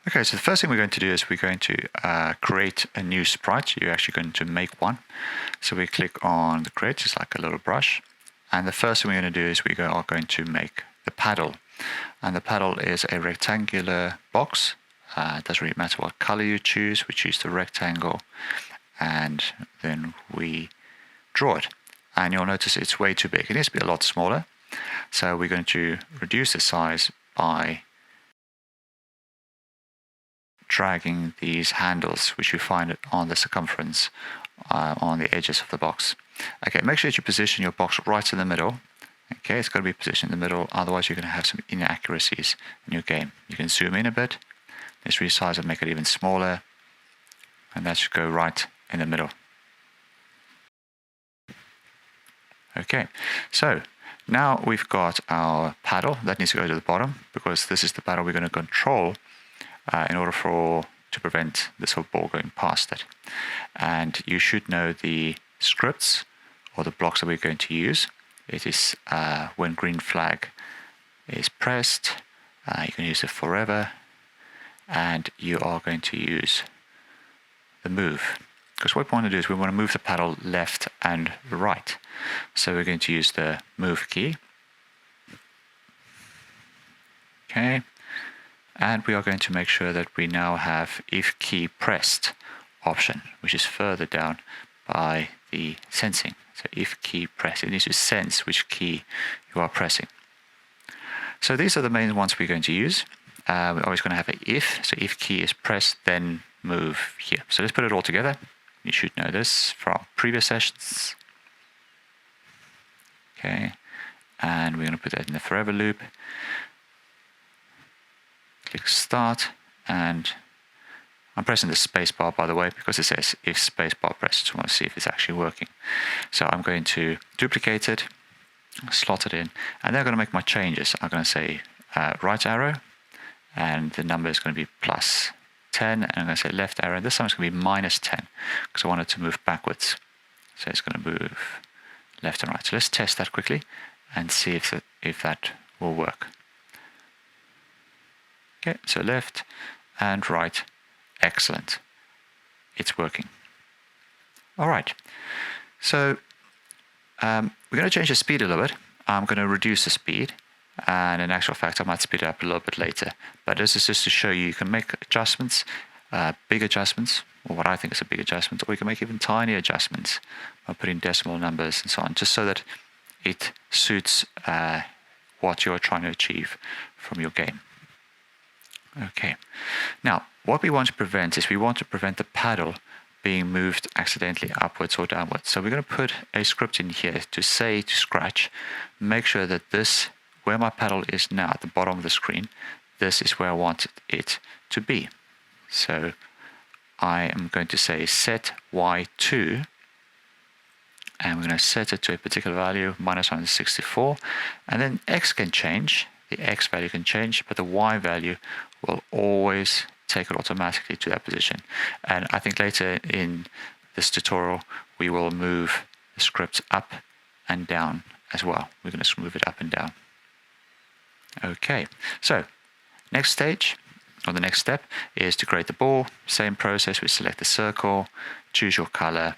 Okay, so the first thing we're going to do is we're going to create a new sprite. You're actually going to make one. So we click on the create, just like a little brush. And the first thing we're going to do is we are going to make the paddle. And the paddle is a rectangular box. It doesn't really matter what color you choose. We choose the rectangle and then we draw it. And you'll notice it's way too big. It needs to be a lot smaller. So we're going to reduce the size by dragging these handles, which you find on the circumference on the edges of the box. Okay, make sure that you position your box right in the middle. Okay, it's got to be positioned in the middle, otherwise you're going to have some inaccuracies in your game. You can zoom in a bit, just resize it, make it even smaller, and that should go right in the middle. Okay, so now we've got our paddle. That needs to go to the bottom because this is the paddle we're going to control in order to prevent this whole ball going past it. And you should know the scripts or the blocks that we're going to use. It is when green flag is pressed, you can use it forever, and you are going to use the move. Because what we want to do is we want to move the paddle left and right. So we're going to use the move key. Okay. And we are going to make sure that we now have if key pressed option, which is further down by the sensing. So if key pressed, it needs to sense which key you are pressing. So these are the main ones we're going to use. We're always going to have an if. So if key is pressed, then move here. So let's put it all together. You should know this from previous sessions. Okay. And we're going to put that in the forever loop. Click start, and I'm pressing the spacebar, by the way, because it says if spacebar pressed. So I want to see if it's actually working. So I'm going to duplicate it, slot it in, and then I'm going to make my changes. I'm going to say right arrow, and the number is going to be +10, and I'm going to say left arrow, and this time it's going to be -10, because I want it to move backwards. So it's going to move left and right. So let's test that quickly and see if that will work. Okay, so left and right, excellent. It's working. All right, so we're going to change the speed a little bit. I'm going to reduce the speed, and in actual fact, I might speed it up a little bit later. But this is just to show you can make adjustments, big adjustments, or what I think is a big adjustment, or you can make even tiny adjustments by putting decimal numbers and so on, just so that it suits what you're trying to achieve from your game. Okay, now what we want to prevent is we want to prevent the paddle being moved accidentally upwards or downwards. So we're going to put a script in here to say to scratch, make sure that this, where my paddle is now at the bottom of the screen, this is where I want it to be. So I am going to say set y2, and we're going to set it to a particular value, -164, and then x can change. The x value can change, but the y value will always take it automatically to that position. And I think later in this tutorial, we will move the script up and down as well. We're going to move it up and down. Okay, so next stage, or the next step, is to create the ball. Same process, we select the circle, choose your color,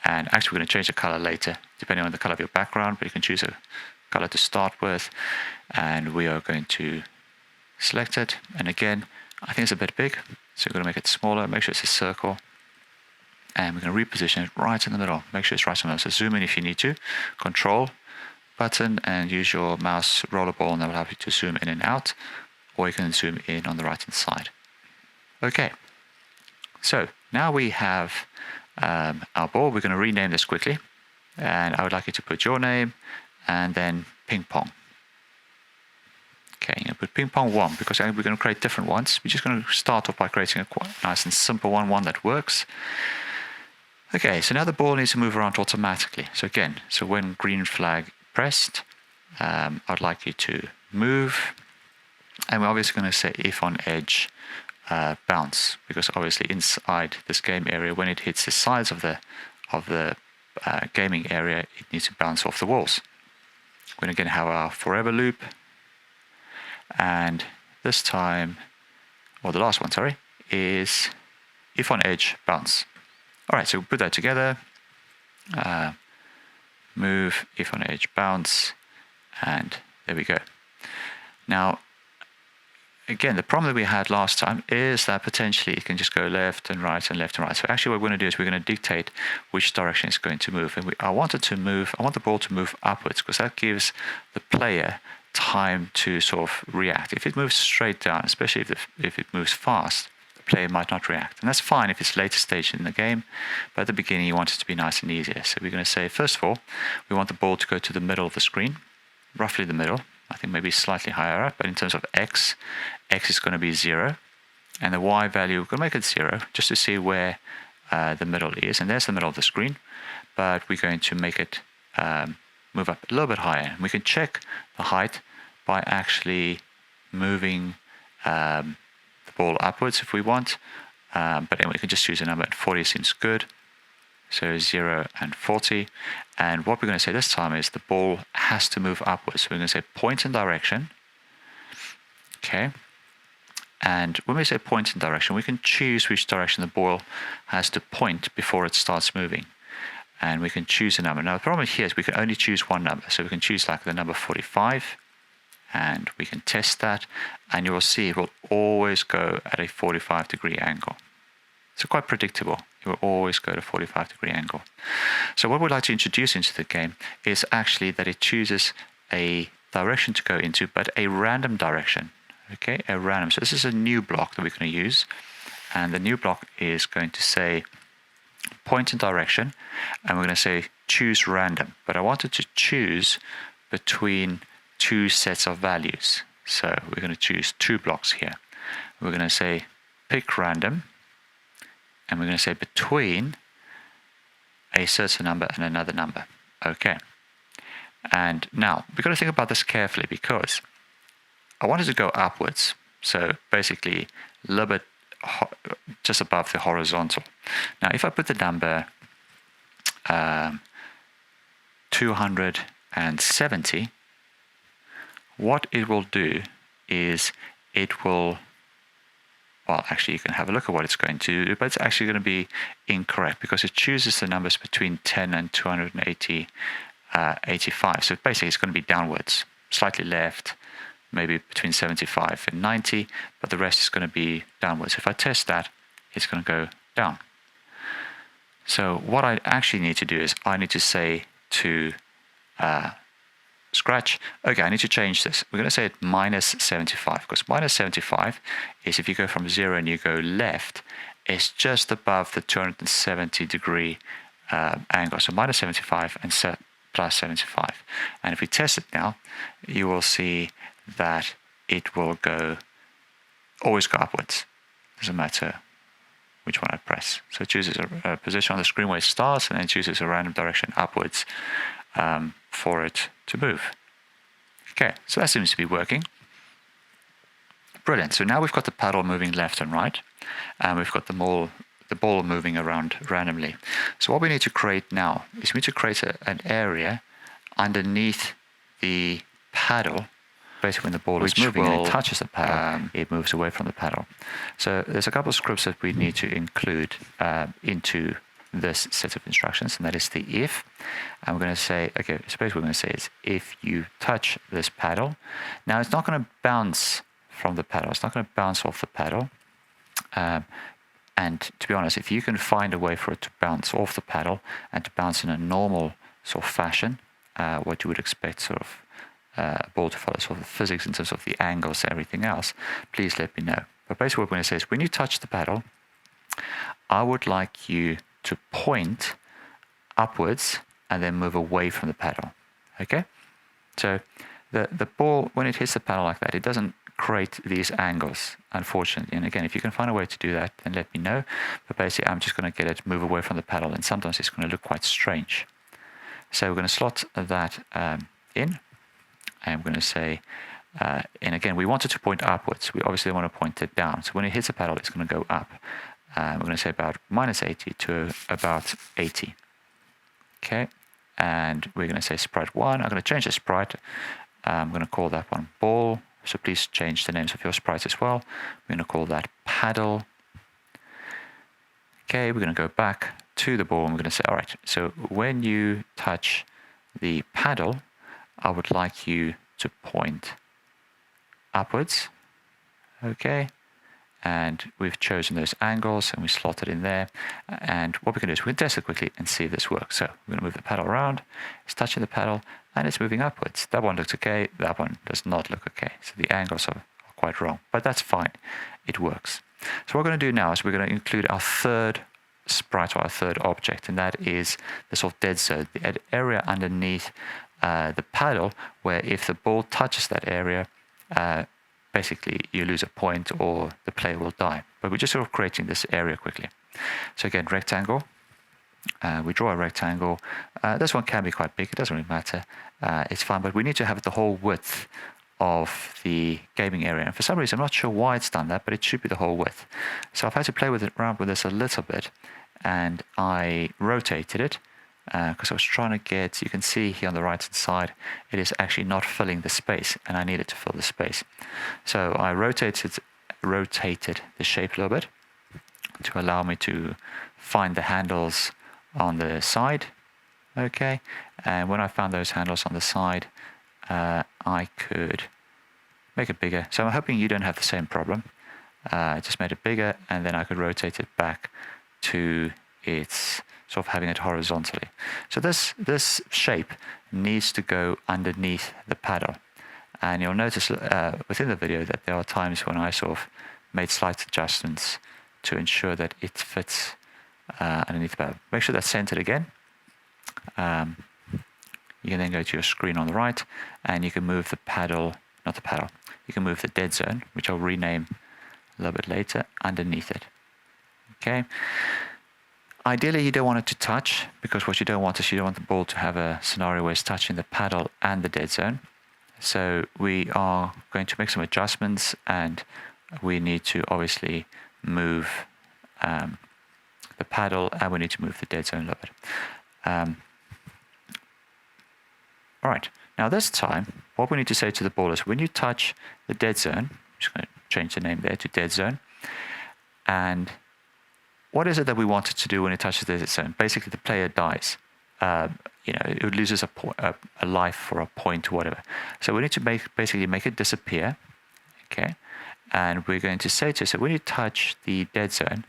and actually we're going to change the color later, depending on the color of your background, but you can choose a color to start with, and we are going to select it. And again, I think it's a bit big, so we're going to make it smaller, make sure it's a circle, and we're going to reposition it right in the middle. Make sure it's right in the middle. So zoom in if you need to, control button, and use your mouse rollerball, and that will help you to zoom in and out, or you can zoom in on the right hand side. Okay, so now we have our ball. We're going to rename this quickly, and I would like you to put your name and then ping pong. Okay, I'm going to put ping pong 1 because we're going to create different ones. We're just going to start off by creating a quite nice and simple one that works. Okay, so now the ball needs to move around automatically. So again, so when green flag pressed, I'd like you to move, and we're obviously going to say if on edge bounce, because obviously inside this game area, when it hits the sides of the gaming area, it needs to bounce off the walls. We're going to again have our forever loop, and this time or the last one, sorry, is if on edge, bounce. All right, so we'll put that together. Move, if on edge, bounce, and there we go. Now, again, the problem that we had last time is that potentially it can just go left and right and left and right. So actually what we're going to do is we're going to dictate which direction it's going to move. And I want the ball to move upwards, because that gives the player time to sort of react. If it moves straight down, especially if it moves fast, the player might not react. And that's fine if it's later stage in the game, but at the beginning you want it to be nice and easier. So we're going to say, first of all, we want the ball to go to the middle of the screen, roughly the middle. I think maybe slightly higher up, but in terms of x is going to be 0. And the y value, we're going to make it 0, just to see where the middle is. And there's the middle of the screen, but we're going to make it move up a little bit higher. And we can check the height by actually moving the ball upwards if we want. But anyway, we can just choose a number, and 40 seems good. So 0 and 40. And what we're going to say this time is the ball has to move upwards. So we're going to say point and direction. Okay. And when we say point and direction, we can choose which direction the ball has to point before it starts moving. And we can choose a number. Now the problem here is we can only choose one number. So we can choose like the number 45. And we can test that. And you will see it will always go at a 45-degree angle. So quite predictable. It will always go to 45-degree angle. So what we'd like to introduce into the game is actually that it chooses a direction to go into, but a random direction. Okay, a random. So this is a new block that we're going to use. And the new block is going to say point and direction. And we're going to say choose random. But I wanted to choose between two sets of values. So we're going to choose two blocks here. We're going to say pick random. And we're going to say between a certain number and another number. Okay. And now, we've got to think about this carefully, because I wanted to go upwards. So basically, a little bit just above the horizontal. Now, if I put the number 270, what it will do is it will... Well, actually, you can have a look at what it's going to do, but it's actually going to be incorrect, because it chooses the numbers between 10 and 285. So basically, it's going to be downwards, slightly left, maybe between 75 and 90, but the rest is going to be downwards. If I test that, it's going to go down. So what I actually need to do is I need to say to Scratch, okay, I need to change this. We're going to say it minus 75, because minus 75 is if you go from 0 and you go left, it's just above the 270-degree angle. So minus 75 and plus 75. And if we test it now, you will see that it will always go upwards. Doesn't matter which one I press. So it chooses a position on the screen where it starts, and then chooses a random direction upwards for it to move. Okay, so that seems to be working. Brilliant. So now we've got the paddle moving left and right, and we've got the ball moving around randomly. So what we need to create now is we need to create an area underneath the paddle. Basically, when the ball is moving and it touches the paddle, it moves away from the paddle. So there's a couple of scripts that we need to include into this set of instructions, and that is the if. And we're going to say, okay, suppose we're going to say is if you touch this paddle. Now it's not going to bounce from the paddle. It's not going to bounce off the paddle. And to be honest, if you can find a way for it to bounce off the paddle and to bounce in a normal sort of fashion, what you would expect sort of a ball to follow sort of physics in terms of the angles and everything else, please let me know. But basically what we're going to say is when you touch the paddle, I would like you to point upwards and then move away from the paddle. Okay? So the ball, when it hits the paddle like that, it doesn't create these angles, unfortunately. And again, if you can find a way to do that, then let me know. But basically, I'm just going to get it to move away from the paddle, and sometimes it's going to look quite strange. So we're going to slot that in, and we're going to say, and again, we want it to point upwards. We obviously want to point it down. So when it hits the paddle, it's going to go up. We're going to say about minus 80 to about 80. Okay, and we're going to say sprite 1. I'm going to change the sprite. I'm going to call that one ball So please change the names of your sprites as well. We're going to call that paddle. Okay, we're going to go back to the ball and we're going to say, all right, so when you touch the paddle, I would like you to point upwards. Okay, and we've chosen those angles and we slot it in there. And what we can do is we can test it quickly and see if this works. So we're going to move the paddle around, it's touching the paddle and it's moving upwards. That one looks okay, that one does not look okay. So the angles are quite wrong, but that's fine, it works. So what we're going to do now is we're going to include our third sprite or our third object, and that is the sort of dead zone, the area underneath the paddle, where if the ball touches that area, basically you lose a point or the player will die. But we're just sort of creating this area quickly. So again, rectangle. We draw a rectangle. This one can be quite big, it doesn't really matter. It's fine, but we need to have the whole width of the gaming area. And for some reason, I'm not sure why it's done that, but it should be the whole width. So I've had to play with it, around with this a little bit, and I rotated it because I was trying to get, you can see here on the right hand side, it is actually not filling the space, and I needed to fill the space. So I rotated the shape a little bit to allow me to find the handles on the side. Okay, and when I found those handles on the side, I could make it bigger. So I'm hoping you don't have the same problem. I just made it bigger, and then I could rotate it back to its sort of having it horizontally. So this shape needs to go underneath the paddle. And you'll notice within the video that there are times when I sort of made slight adjustments to ensure that it fits underneath the paddle. Make sure that's centered again. You can then go to your screen on the right, and you can move the paddle, not the paddle, you can move the dead zone, which I'll rename a little bit later, underneath it. Okay. Ideally, you don't want it to touch, because what you don't want is you don't want the ball to have a scenario where it's touching the paddle and the dead zone. So we are going to make some adjustments, and we need to obviously move the paddle, and we need to move the dead zone a little bit. All right, now this time, what we need to say to the ball is when you touch the dead zone, I'm just going to change the name there to dead zone, and what is it that we want it to do when it touches the dead zone? Basically, the player dies. It loses a life for a point or whatever. So we need to basically make it disappear, okay? And we're going to say to it, so when you touch the dead zone,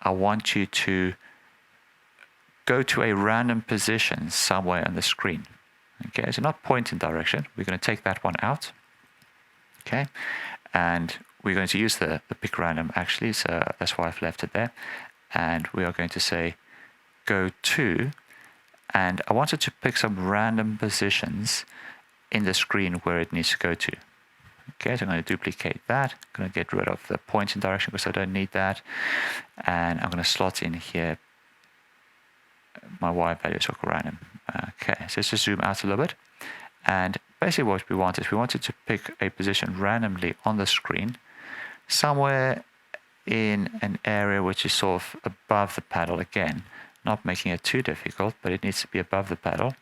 I want you to go to a random position somewhere on the screen. Okay, so not point in direction. We're going to take that one out. Okay, and we're going to use the pick random actually, so that's why I've left it there. And we are going to say go to, and I wanted to pick some random positions in the screen where it needs to go to. Okay, so I'm going to duplicate that. I'm going to get rid of the point in direction because I don't need that. And I'm going to slot in here my Y values are random. Okay, so let's just zoom out a little bit. And basically what we want is we wanted to pick a position randomly on the screen, somewhere in an area which is sort of above the paddle again, not making it too difficult, but it needs to be above the paddle,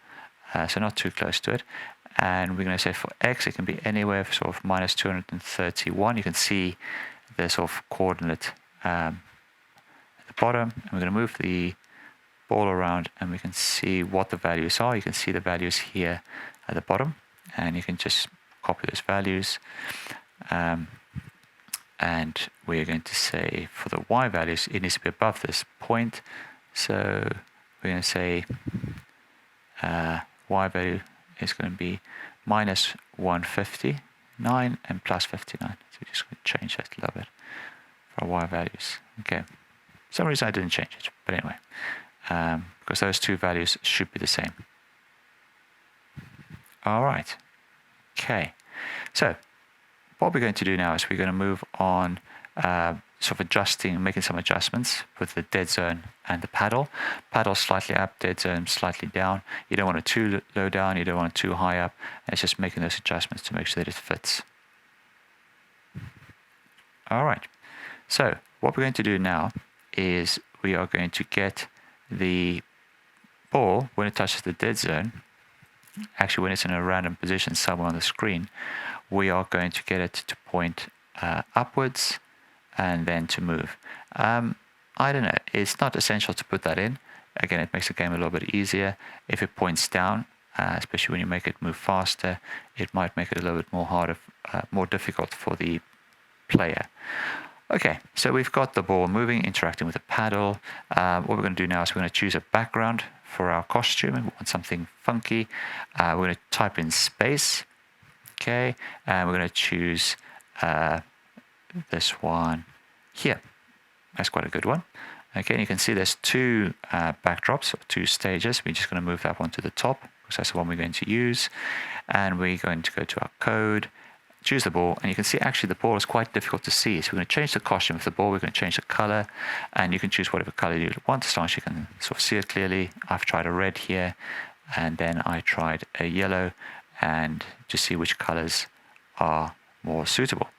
so not too close to it. And we're going to say for X, it can be anywhere for sort of minus 231. You can see the sort of coordinate at the bottom. And we're going to move the ball around and we can see what the values are. You can see the values here at the bottom, and you can just copy those values. And we're going to say for the Y values, it needs to be above this point. So we're going to say Y value is going to be minus 159 and plus 59. So we're just going to change that a little bit for our Y values. Okay. For some reason I didn't change it, but anyway, because those two values should be the same. All right. Okay. So what we're going to do now is we're going to move on, sort of adjusting, making some adjustments with the dead zone and the paddle. Paddle slightly up, dead zone slightly down. You don't want it too low down, you don't want it too high up. And it's just making those adjustments to make sure that it fits. All right. So what we're going to do now is we are going to get the ball, when it touches the dead zone, actually when it's in a random position somewhere on the screen, we are going to get it to point upwards and then to move. I don't know, it's not essential to put that in. Again, it makes the game a little bit easier. If it points down, especially when you make it move faster, it might make it a little bit more difficult for the player. Okay, so we've got the ball moving, interacting with the paddle. What we're going to do now is we're going to choose a background for our costume, and we want something funky. We're going to type in space, okay, and we're going to choose this one here. That's quite a good one. Okay, and you can see there's two backdrops, or two stages. We're just going to move that one to the top, because that's the one we're going to use. And we're going to go to our code, choose the ball, and you can see actually the ball is quite difficult to see. So we're going to change the costume of the ball, we're going to change the color, and you can choose whatever color you want, as long as you can sort of see it clearly. I've tried a red here, and then I tried a yellow, and to see which colors are more suitable.